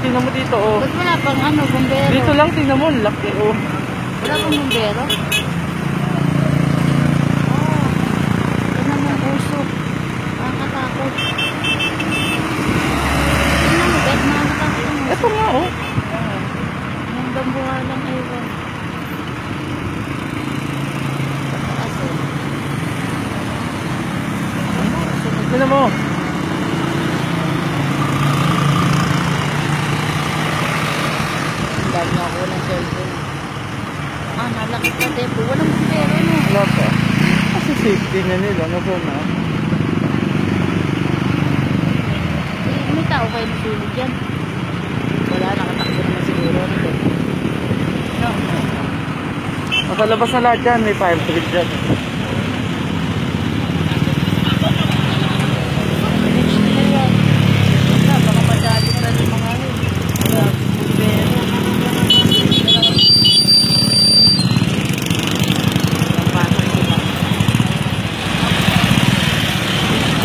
tingnan mo dito, oh. Ba't wala pang ano, bumbero? Dito lang, tingnan mo, laki, oh. Wala pang bumbero? Tingnan mo ang puso. Nakakatakot. Tingnan mo, bet, nakakatakot. Ito nga, oh. Yung bambuha lang, ewan. Pataas eh. Tingnan mo. Ang dami na ako ng cellphone. Nalaki ka, Depo. Walang bumbero, no? Wala pa. Kasi safety na nila, ano po na? May tao kayo nasulog yan. Wala, nakatakbo naman siguro. No. Makalabas na lahat yan, may fire brigade dyan. Baka madali na rin mga ano. Wala, bumbero.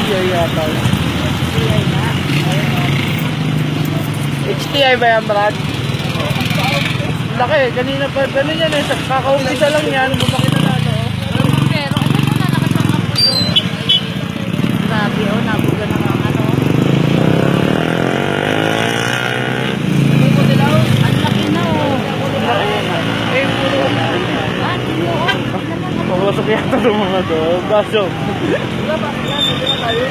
HTI yata. Siyay na. HTI ba yan, Brad? Laki, kanina pa, ganun yan eh. Kakaumpisa lang yan, bumaki na lang, oh. Walang bumbero. Ano na, nalakas ang kampo doon. Grabe, oh, nabuga na mga ano. Sabi ko nila, oh, ang laki na, oh. Laki yan, ah. Eh, puro. Tingnan, oh. Pagpasok yata ng mga to. Baso. Diba, bakit yan? Hindi ba tayo?